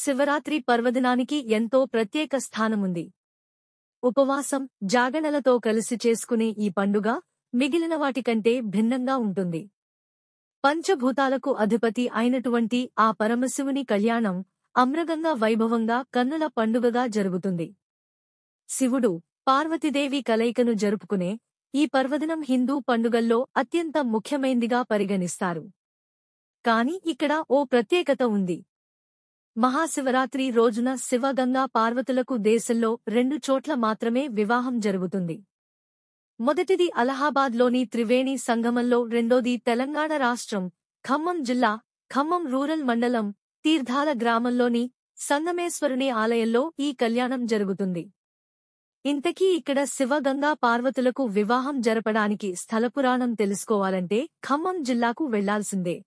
శివరాత్రి పర్వదినానికి ఎంతో ప్రత్యేక స్థానముంది. ఉపవాసం, జాగరణలతో కలిసి చేసుకునే ఈ పండుగ మిగిలిన వాటికంటే భిన్నంగా ఉంటుంది. పంచభూతాలకు అధిపతి అయినటువంటి ఆ పరమశివుని కళ్యాణం అమ్రగంగా వైభవంగా కన్నుల పండుగగా జరుగుతుంది. శివుడు, పార్వతీదేవి కలయికను జరుపుకునే ఈ పర్వదినం హిందూ పండుగల్లో అత్యంత ముఖ్యమైందిగా పరిగణిస్తారు. కాని ఇక్కడ ఓ ప్రత్యేకత ఉంది. మహాశివరాత్రి రోజున శివగంగా పార్వతులకు దేశంలో 2 చోట్ల మాత్రమే వివాహం జరుగుతుంది. మొదటిది అలహాబాద్లోని త్రివేణి సంగమంలో, రెండోది తెలంగాణ రాష్ట్రం ఖమ్మం జిల్లా ఖమ్మం రూరల్ మండలం తీర్థాల గ్రామంలోని సంగమేశ్వరుని ఆలయంలో ఈ కళ్యాణం జరుగుతుంది. ఇంతకీ ఇక్కడ శివగంగా పార్వతులకు వివాహం జరపడానికి స్థలపురాణం తెలుసుకోవాలంటే ఖమ్మం జిల్లాకు వెళ్లాల్సిందే.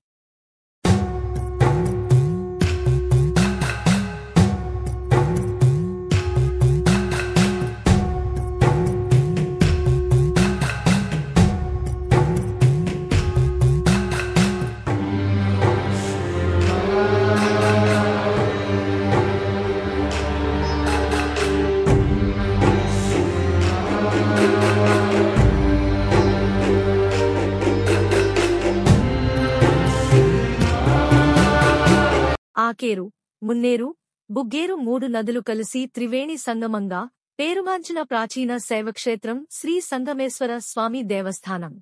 ఆకేరు, మున్నేరు, బుగ్గేరు 3 నదులు కలిసి త్రివేణి సంగమంగా పేరుగాంచిన ప్రాచీన శైవక్షేత్రం శ్రీ సంగమేశ్వర స్వామి దేవస్థానం.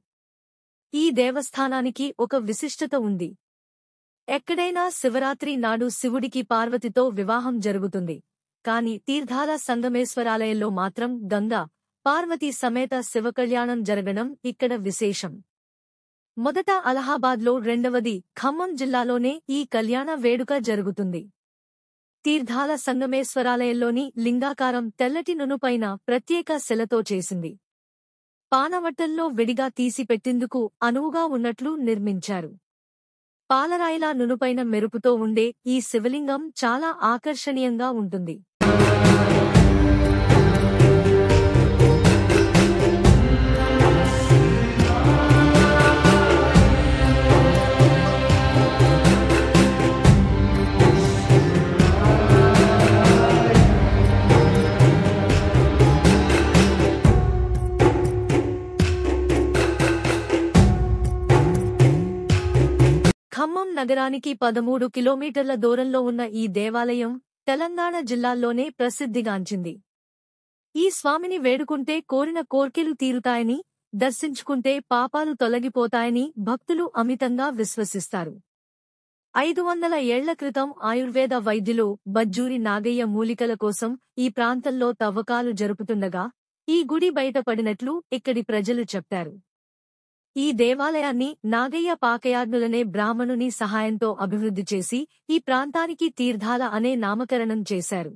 ఈ దేవస్థానానికి ఒక విశిష్టత ఉంది. ఎక్కడైనా శివరాత్రి నాడు శివుడికి పార్వతితో వివాహం జరుగుతుంది. కాని తీర్థాల సంగమేశ్వరాలయంలో మాత్రం గంగా, పార్వతీ సమేత శివకళ్యాణం జరగడం ఇక్కడ విశేషం. మొదట అలహాబాద్లో, రెండవది ఖమ్మం జిల్లాలోనే ఈ కళ్యాణ వేడుక జరుగుతుంది. తీర్థాల సంగమేశ్వరాలయంలోని లింగాకారం తెల్లటి నునుపైన ప్రత్యేక శిలతో చేసింది. పానవట్టల్లో విడిగా తీసిపెట్టేందుకు అనువుగా ఉన్నట్లు నిర్మించారు. పాలరాయిలా నునుపైన మెరుపుతో ఉండే ఈ శివలింగం చాలా ఆకర్షణీయంగా ఉంటుంది. ఖమ్మం నగరానికి 13 కిలోమీటర్ల దూరంలో ఉన్న ఈ దేవాలయం తెలంగాణ జిల్లాల్లోనే ప్రసిద్ధిగాంచింది. ఈ స్వామిని వేడుకుంటే కోరిన కోర్కెలు తీరుతాయని, దర్శించుకుంటే పాపాలు తొలగిపోతాయని భక్తులు అమితంగా విశ్వసిస్తారు. 500 ఏళ్ల క్రితం ఆయుర్వేద వైద్యులు బజ్జూరి నాగయ్య మూలికల కోసం ఈ ప్రాంతంలో తవ్వకాలు జరుపుతుండగా ఈ గుడి బయటపడినట్లు ఇక్కడి ప్రజలు చెప్పారు. ఈ దేవాలయాన్ని నాగయ్య పాకయాజ్ఞులనే బ్రాహ్మణుని సహాయంతో అభివృద్ధి చేసి ఈ ప్రాంతానికి తీర్థాల అనే నామకరణం చేశారు.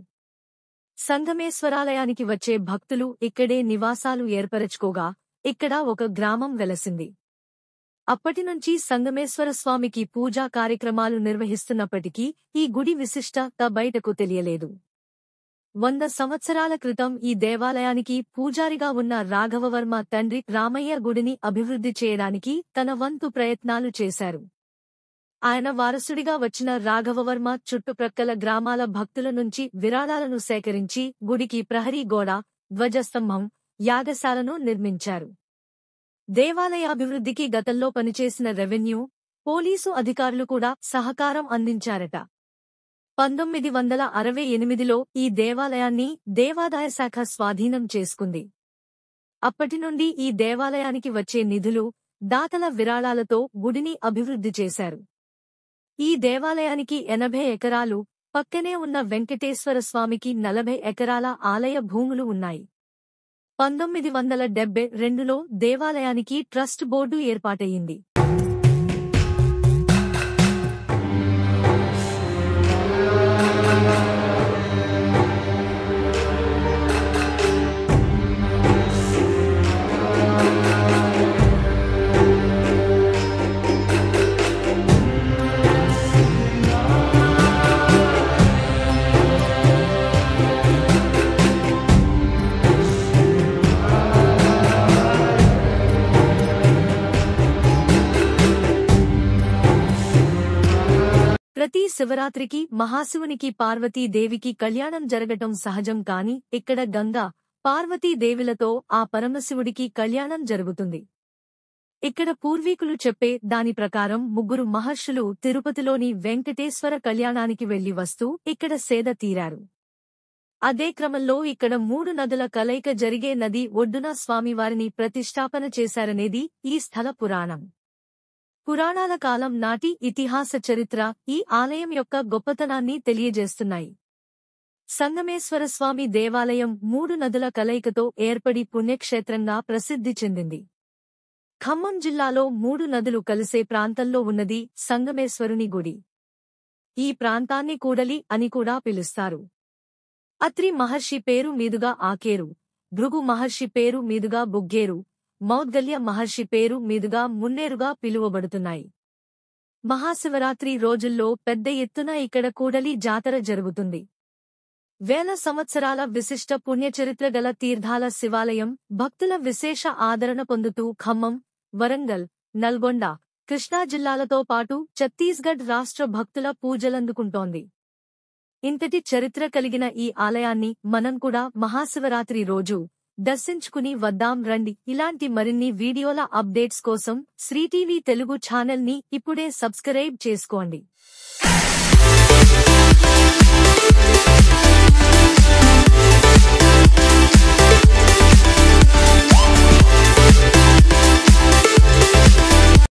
సంగమేశ్వరాలయానికి వచ్చే భక్తులు ఇక్కడే నివాసాలు ఏర్పరచుకోగా ఇక్కడ ఒక గ్రామం వెలసింది. అప్పటినుంచి సంగమేశ్వర స్వామికి పూజా కార్యక్రమాలు నిర్వహిస్తున్నప్పటికీ ఈ గుడి విశిష్టత బయటకు తెలియలేదు. 100 సంవత్సరాల క్రితం ఈ దేవాలయానికి పూజారిగా ఉన్న రాఘవవర్మ తండ్రి రామయ్య గుడిని అభివృద్ధి చేయడానికి తన వంతు ప్రయత్నాలు చేశారు. ఆయన వారసుడిగా వచ్చిన రాఘవవర్మ చుట్టుప్రక్కల గ్రామాల భక్తుల నుంచి విరాళాలను సేకరించి గుడికి ప్రహరీ గోడ, ధ్వజస్తంభం, యాగశాలను నిర్మించారు. దేవాలయాభివృద్ధికి గతంలో పనిచేసిన రెవెన్యూ, పోలీసు అధికారులు కూడా సహకారం అందించారట. 1968లో ఈ దేవాలయాన్ని దేవాదాయ శాఖ స్వాధీనం చేసుకుంది. అప్పటినుండి ఈ దేవాలయానికి వచ్చే నిధులు, దాతల విరాళాలతో గుడిని అభివృద్ధి చేశారు. ఈ దేవాలయానికి 80 ఎకరాలు, పక్కనే ఉన్న వెంకటేశ్వర స్వామికి 40 ఎకరాల ఆలయ భూములు ఉన్నాయి. 1972లో దేవాలయానికి ట్రస్ట్ బోర్డు ఏర్పాటయ్యింది. శివరాత్రికి మహాశివునికి పార్వతీదేవికి కళ్యాణం జరగటం సహజం కాని ఇక్కడ గంగా పార్వతీదేవులతో ఆ పరమశివుడికి కళ్యాణం జరుగుతుంది. ఇక్కడ పూర్వీకులు చెప్పే దాని ప్రకారం ముగ్గురు మహర్షులు తిరుపతిలోని వెంకటేశ్వర కళ్యాణానికి వెళ్లి వస్తూ ఇక్కడ సేద తీరారు. అదే క్రమంలో ఇక్కడ 3 నదుల కలయిక జరిగే నది ఒడ్డున స్వామివారిని ప్రతిష్ఠాపన చేశారనేది ఈ స్థల పురాణం. పురాణాల కాలం నాటి ఇతిహాస చరిత్ర ఈ ఆలయం యొక్క గొప్పతనాన్ని తెలియజేస్తున్నాయి. సంగమేశ్వరస్వామి దేవాలయం 3 నదుల కలయికతో ఏర్పడి పుణ్యక్షేత్రంగా ప్రసిద్ధి చెందింది. ఖమ్మం జిల్లాలో 3 నదులు కలిసే ప్రాంతంలో ఉన్నది సంగమేశ్వరుని గుడి. ఈ ప్రాంతాన్ని కూడలి అని కూడా పిలుస్తారు. అత్రి మహర్షి పేరు మీదుగా ఆకేరు, భృగు మహర్షి పేరు మీదుగా బుగ్గేరు, మౌద్గల్య మహర్షి పేరు మీదుగా మున్నేరుగా పిలువబడుతున్నాయి. మహాశివరాత్రి రోజుల్లో పెద్ద ఎత్తున ఇక్కడ కూడలి జాతర జరుగుతుంది. వేల సంవత్సరాల విశిష్ట పుణ్యచరిత్ర గల తీర్థాల శివాలయం భక్తుల విశేష ఆదరణ పొందుతూ ఖమ్మం, వరంగల్, నల్గొండ, కృష్ణా జిల్లాలతో పాటు ఛత్తీస్గఢ్ రాష్ట్ర భక్తుల పూజలందుకుంటోంది. ఇంతటి చరిత్ర కలిగిన ఈ ఆలయాన్ని మనం కూడా మహాశివరాత్రి రోజు దర్శించుకుని వద్దాం రండి. ఇలాంటి మరిన్ని వీడియోల అప్డేట్స్ కోసం శ్రీటీవీ తెలుగు ఛానల్ని ఇప్పుడే సబ్స్క్రైబ్ చేసుకోండి.